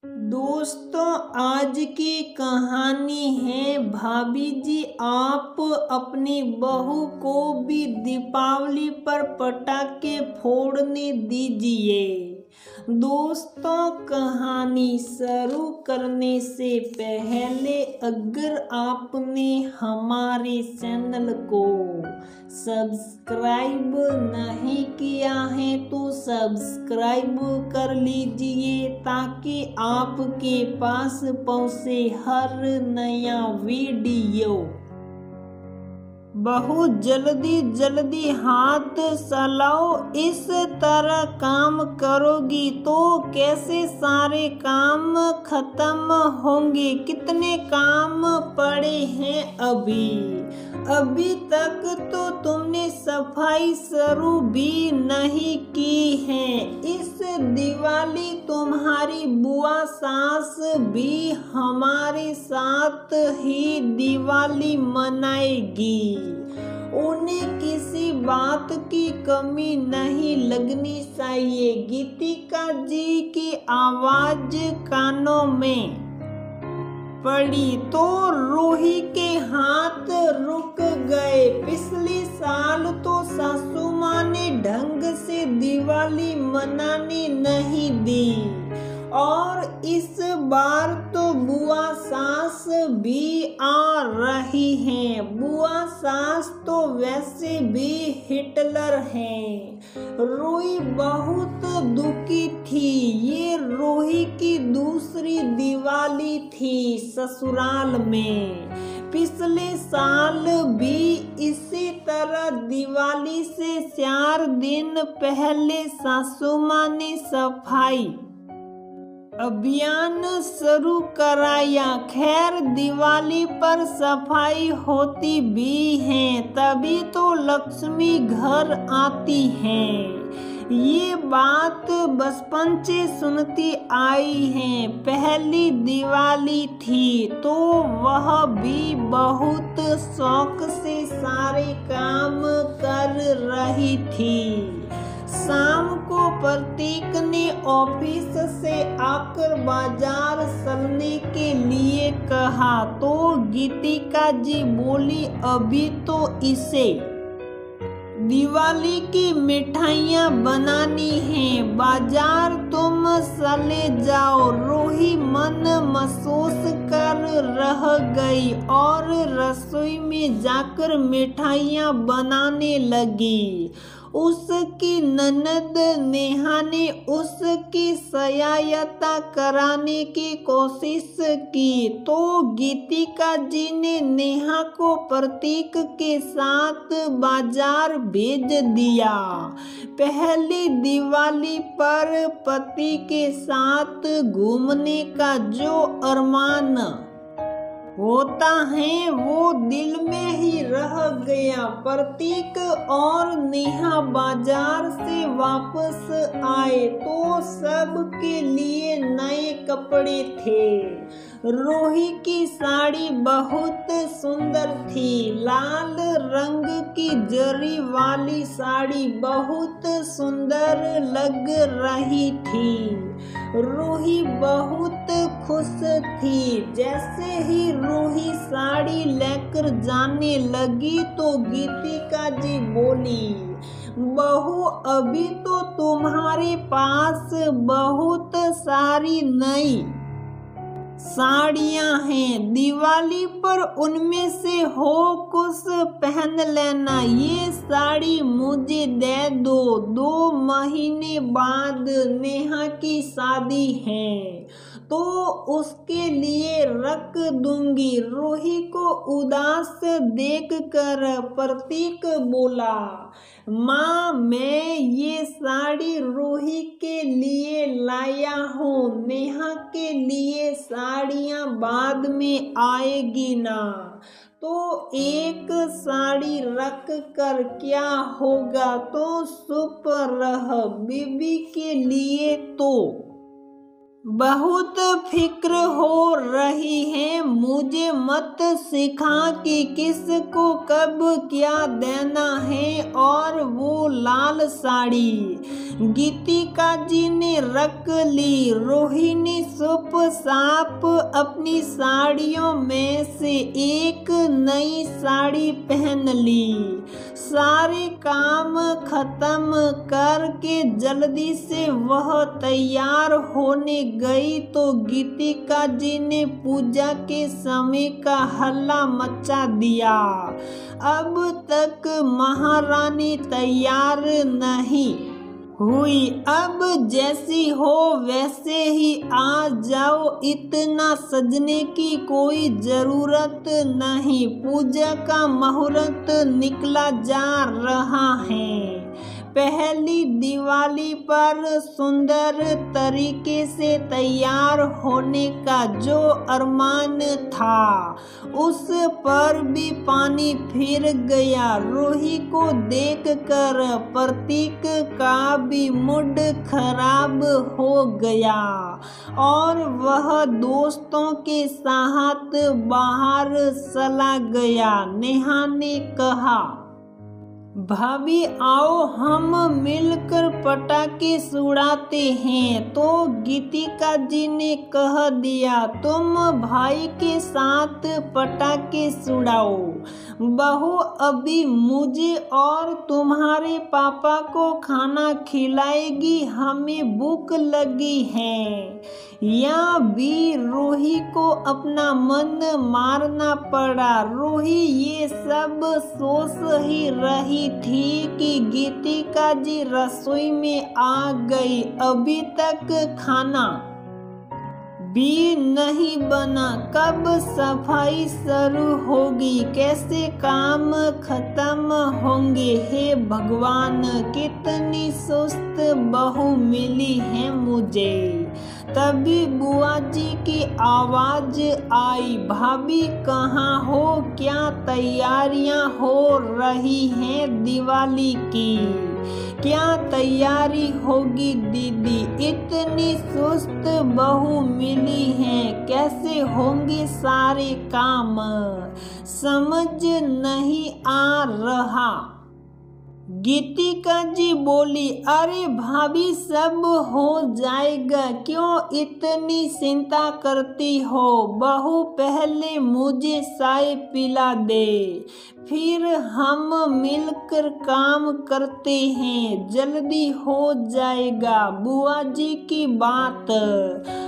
दोस्तों, आज की कहानी है भाभी जी आप अपनी बहू को भी दीपावली पर पटाखे फोड़ने दीजिए। दोस्तों, कहानी शुरू करने से पहले अगर आपने हमारे चैनल को सब्सक्राइब नहीं किया है तो सब्सक्राइब कर लीजिए ताकि आपके पास पहुंचे हर नया वीडियो बहुत जल्दी हाथ चलाओ। इस तरह काम करोगी तो कैसे सारे काम खत्म होंगे। कितने काम पड़े हैं अभी तक तो तुमने सफाई शुरू भी नहीं की है। इस दिवाली तुम्हारी बुआ सास भी हमारे साथ ही दिवाली मनाएगी। उन्हें किसी बात की कमी नहीं लगनी चाहिए। गीतिका जी की आवाज कानों में पड़ी तो रूही के हाथ रुक गए। पिछले साल तो सासू माँ ने ढंग से दिवाली मनाने नहीं दी और इस बार तो बुआ सास भी आ रही हैं। बुआ सास तो वैसे भी हिटलर हैं। रूही बहुत दुखी थी। ये रूही की दूसरी दिवाली थी ससुराल में। पिछले साल भी इसी तरह दिवाली से 4 दिन पहले सासू माँ ने सफाई अभियान शुरू कराया। खैर, दिवाली पर सफाई होती भी है तभी तो लक्ष्मी घर आती है। ये बात बचपन से सुनती आई है। पहली दिवाली थी तो वह भी बहुत शौक से सारे काम कर रही थी। शाम को प्रतीक ने ऑफिस से आकर बाजार चलने के लिए कहा तो गीतिका जी बोली अभी तो इसे दिवाली की मिठाइयाँ बनानी हैं। बाजार तुम चले जाओ। रूही मन महसूस कर रह गई और रसोई में जाकर मिठाइयाँ बनाने लगी। उसकी ननद नेहा ने उसकी सहायता कराने की कोशिश की तो गीतिका जी ने नेहा को प्रतीक के साथ बाजार भेज दिया। पहली दिवाली पर पति के साथ घूमने का जो अरमान होता है वो दिल में ही रह गया। प्रतीक और नेहा बाजार से वापस आए तो सबके लिए नए कपड़े थे। रूही की साड़ी बहुत सुंदर थी। लाल रंग की जरी वाली साड़ी बहुत सुंदर लग रही थी। रूही बहुत खुश थी। जैसे ही रूही साड़ी लेकर जाने लगी तो गीतिका जी बोली बहू अभी तो तुम्हारे पास बहुत सारी नई साड़ियाँ हैं। दिवाली पर उनमें से हो कुछ पहन लेना। ये साड़ी मुझे दे दो। 2 महीने बाद नेहा की शादी है तो उसके लिए रख दूंगी। रूही को उदास देखकर प्रतीक बोला माँ मैं ये साड़ी रूही के लिए लाया हूँ। नेहा के लिए साड़ियाँ बाद में आएगी ना तो एक साड़ी रख कर क्या होगा तो चुप रह। बीबी के लिए तो बहुत फिक्र हो रही है, मुझे मत सिखा कि किसको कब क्या देना है। और वो लाल साड़ी गीतिका जी ने रख ली। रोहिणी चुप साप अपनी साड़ियों में से एक नई साड़ी पहन ली। सारे काम खत्म करके जल्दी से वह तैयार होने गई तो गीतिका जी ने पूजा के समय का हल्ला मचा दिया। अब तक महारानी तैयार नहीं हुई, अब जैसी हो वैसे ही आ जाओ, इतना सजने की कोई जरूरत नहीं। पूजा का मुहूर्त निकला जा रहा है। पहली दिवाली पर सुंदर तरीके से तैयार होने का जो अरमान था उस पर भी पानी फिर गया। रूही को देखकर प्रतीक का भी मूड खराब हो गया और वह दोस्तों के साथ बाहर चला गया। नेहा ने कहा, भाभी आओ हम मिलकर पटाखे उड़ाते हैं। तो गीतिका जी ने कह दिया, तुम भाई के साथ पटाखे उड़ाओ। बहू अभी मुझे और तुम्हारे पापा को खाना खिलाएगी, हमें भूख लगी है। या भी रूही को अपना मन मारना पड़ा। रूही ये सब सोच ही रही थी कि गीतिका जी रसोई में आ गई। अभी तक खाना भी नहीं बना, कब सफाई शुरू होगी, कैसे काम खत्म होंगे। हे भगवान, कितनी सुस्त बहू मिली है मुझे। तभी बुआ जी की आवाज आई, भाभी कहाँ हो, क्या तैयारियां हो रही हैं दिवाली की? क्या तैयारी होगी दीदी? इतनी सुस्त बहू मिली है, कैसे होंगे सारे काम, समझ नहीं आ रहा। गीतिका जी बोली, अरे भाभी सब हो जाएगा, क्यों इतनी चिंता करती हो। बहू पहले मुझे चाय पिला दे, फिर हम मिलकर काम करते हैं, जल्दी हो जाएगा। बुआ जी की बात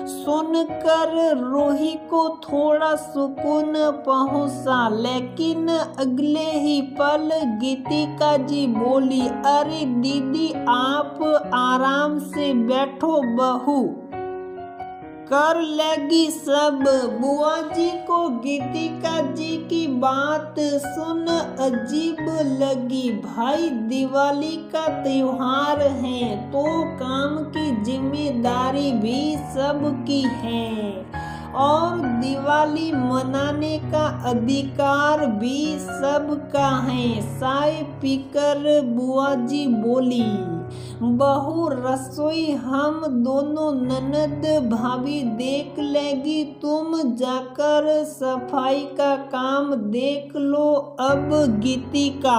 सुनकर रूही को थोड़ा सुकून पहुंचा, लेकिन अगले ही पल गीतिका जी बोली, अरे दीदी आप आराम से बैठो, बहू कर लेगी सब। बुआ जी को गीतिका जी की बात सुन अजीब लगी। भाई दिवाली का त्योहार है तो काम की जिम्मेदारी भी सबकी है और दिवाली मनाने का अधिकार भी सबका है। चाय पीकर बुआ जी बोली, बहू रसोई हम दोनों ननद भाभी देख लेगी, तुम जाकर सफाई का काम देख लो। अब गीतिका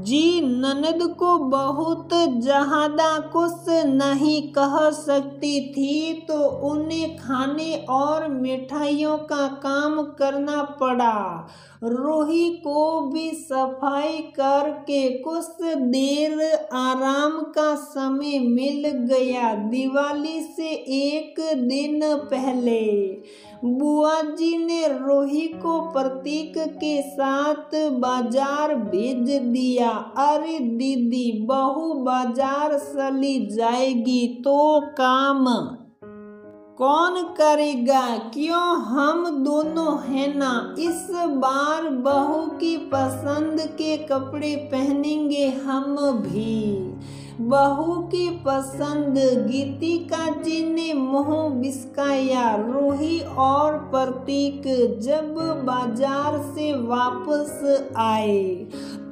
जी ननद को बहुत ज्यादा कुछ नहीं कह सकती थी तो उन्हें खाने और मिठाइयों का काम करना पड़ा। रूही को भी सफाई करके कुछ देर आराम का समय मिल गया। दिवाली से एक दिन पहले बुआ जी ने रूही को प्रतीक के साथ बाजार भेज दिया। अरे दीदी बहू बाजार चली जाएगी तो काम कौन करेगा, क्यों हम दोनों है ना। इस बार बहू की पसंद के कपड़े पहनेंगे हम भी। बहू की पसंद। गीतिका जी ने मुंह बिस्काया। रूही और प्रतीक जब बाजार से वापस आए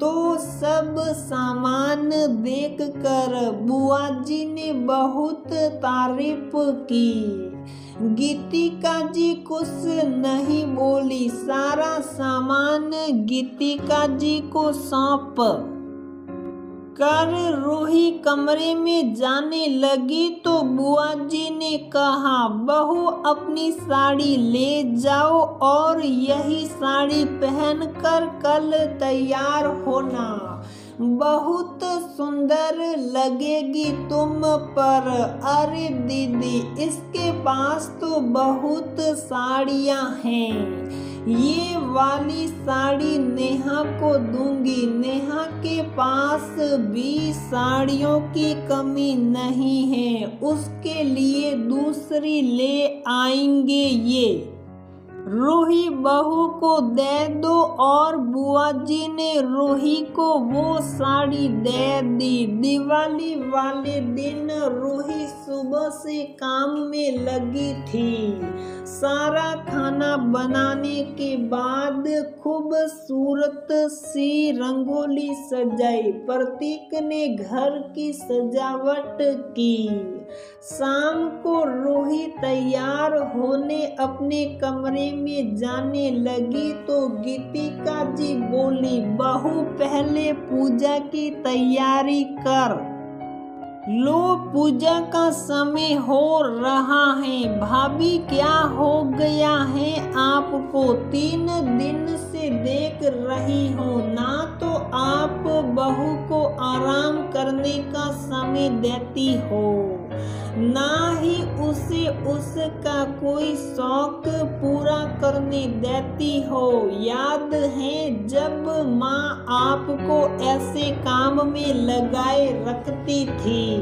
तो सब सामान देखकर बुआ जी ने बहुत तारीफ की। गीतिका जी कुछ नहीं बोली। सारा सामान गीतिका जी को सौंप कर रूही कमरे में जाने लगी तो बुआ जी ने कहा, बहू अपनी साड़ी ले जाओ और यही साड़ी पहनकर कल तैयार होना। बहुत सुंदर लगेगी तुम पर। अरे दीदी, इसके पास तो बहुत साड़ियाँ हैं। ये वाली साड़ी नेहा को दूंगी। नेहा के पास भी साड़ियों की कमी नहीं है। उसके लिए दूसरी ले आएंगे ये। रूही बहू को दे दो। और बुआ जी ने रूही को वो साड़ी दे दी। दिवाली वाले दिन रूही सुबह से काम में लगी थी। सारा खाना बनाने के बाद खूबसूरत सी रंगोली सजाई। प्रतीक ने घर की सजावट की। शाम को रूही तैयार होने अपने कमरे में जाने लगी तो गीतिका जी बोली, बहू पहले पूजा की तैयारी कर लो, पूजा का समय हो रहा है। भाभी क्या हो गया है आपको? 3 दिन से देख रही हूँ ना तो आप बहू को आराम करने का समय देती हो, ना ही उसे उसका कोई शौक पूरा करने देती हो। याद है जब माँ आपको ऐसे काम में लगाए रखती थी,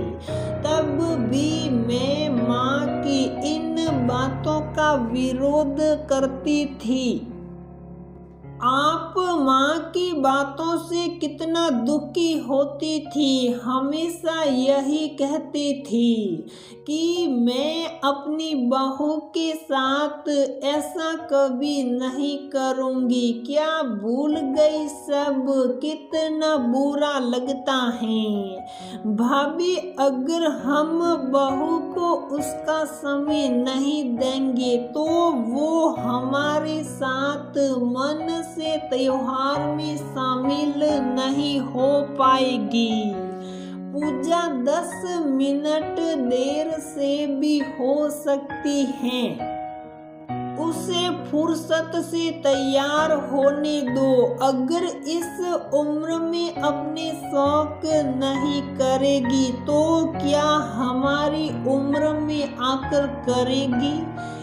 तब भी मैं माँ की इन बातों का विरोध करती थी। आप माँ की बातों से कितना दुखी होती थी। हमेशा यही कहती थी कि मैं अपनी बहू के साथ ऐसा कभी नहीं करूँगी। क्या भूल गई सब? कितना बुरा लगता है भाभी, अगर हम बहू को उसका समय नहीं देंगे तो वो हमारे साथ मन से त्योहार में शामिल नहीं हो पाएगी। पूजा 10 मिनट देर से भी हो सकती है। उसे फुर्सत से तैयार होने दो। अगर इस उम्र में अपने शौक नहीं करेगी तो क्या हमारी उम्र में आकर करेगी?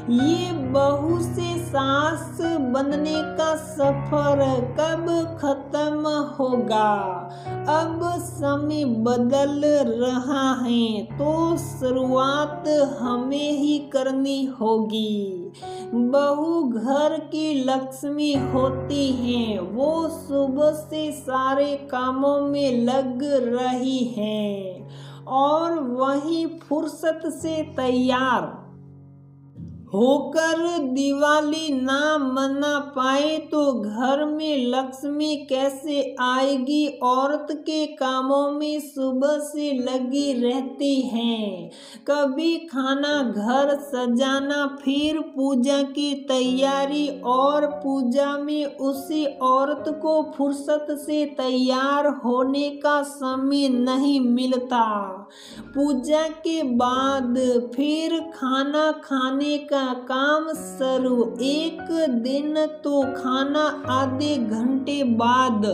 ये बहू से सास बनने का सफर कब खत्म होगा? अब समय बदल रहा है तो शुरुआत हमें ही करनी होगी। बहू घर की लक्ष्मी होती है। वो सुबह से सारे कामों में लग रही है और वहीं फुर्सत से तैयार होकर दिवाली ना मना पाए तो घर में लक्ष्मी कैसे आएगी? औरत के कामों में सुबह से लगी रहती हैं। कभी खाना घर सजाना, फिर पूजा की तैयारी, और पूजा में उसी औरत को फुर्सत से तैयार होने का समय नहीं मिलता। पूजा के बाद फिर खाना खाने का काम शुरू। एक दिन तो खाना आधे घंटे बाद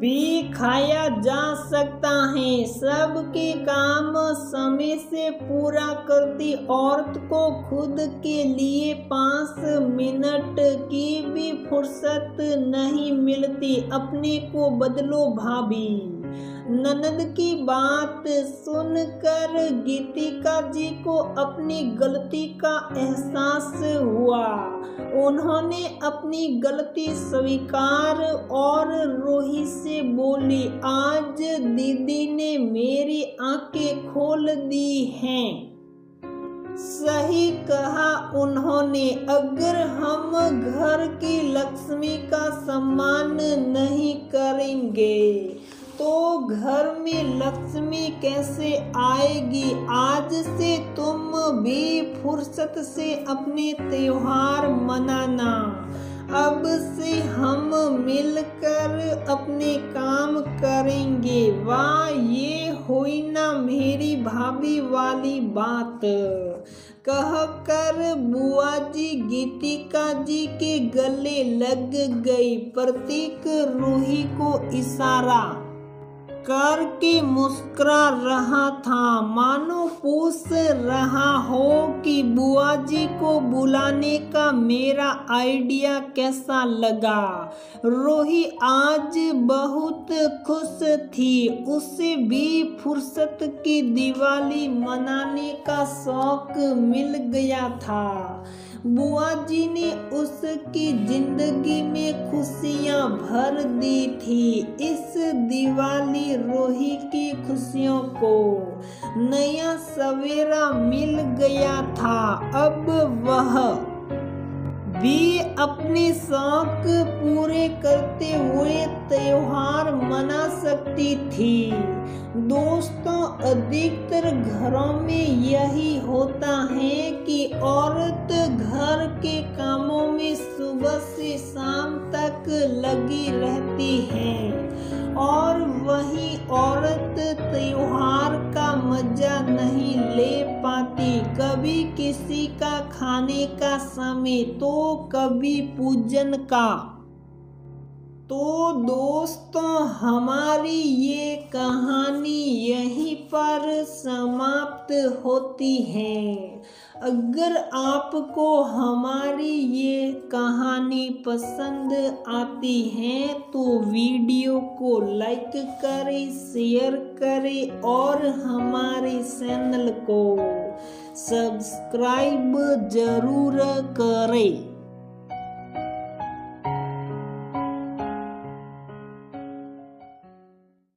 भी खाया जा सकता है। सबके काम समय से पूरा करती औरत को खुद के लिए 5 मिनट की भी फुर्सत नहीं मिलती। अपने को बदलो भाभी, ननद की बात सुनकर गीतिका जी को अपनी गलती का एहसास हुआ। उन्होंने अपनी गलती स्वीकार और रूही से बोली, आज दीदी ने मेरी आंखें खोल दी हैं। सही कहा उन्होंने, अगर हम घर की लक्ष्मी का सम्मान नहीं करेंगे तो घर में लक्ष्मी कैसे आएगी। आज से तुम भी फुर्सत से अपने त्योहार मनाना। अब से हम मिलकर अपने काम करेंगे। वाह, ये हुई ना मेरी भाभी वाली बात। कहकर बुआ जी गीतिका जी के गले लग गई। प्रतीक रूही को इशारा करके मुस्कुरा रहा था, मानो पूछ रहा हो कि बुआ जी को बुलाने का मेरा आइडिया कैसा लगा। रूही आज बहुत खुश थी। उसे भी फुर्सत की दिवाली मनाने का शौक मिल गया था। बुआ जी ने उसकी जिंदगी में खुशियां भर दी थी। इस दिवाली रूही की खुशियों को नया सवेरा मिल गया था। अब वह भी अपने शौक पूरे करते हुए त्योहार मना सकती थी। दोस्तों, अधिकतर घरों में यही होता है कि औरत घर के कामों में सुबह से शाम तक लगी रहती है और वही औरत त्योहार का मजा नहीं ले पाती। कभी किसी का खाने का समय तो कभी पूजन का। तो दोस्तों, हमारी ये कहानी यहीं पर समाप्त होती है। अगर आपको हमारी ये कहानी पसंद आती है तो वीडियो को लाइक करें, शेयर करें और हमारे चैनल को सब्सक्राइब जरूर करें।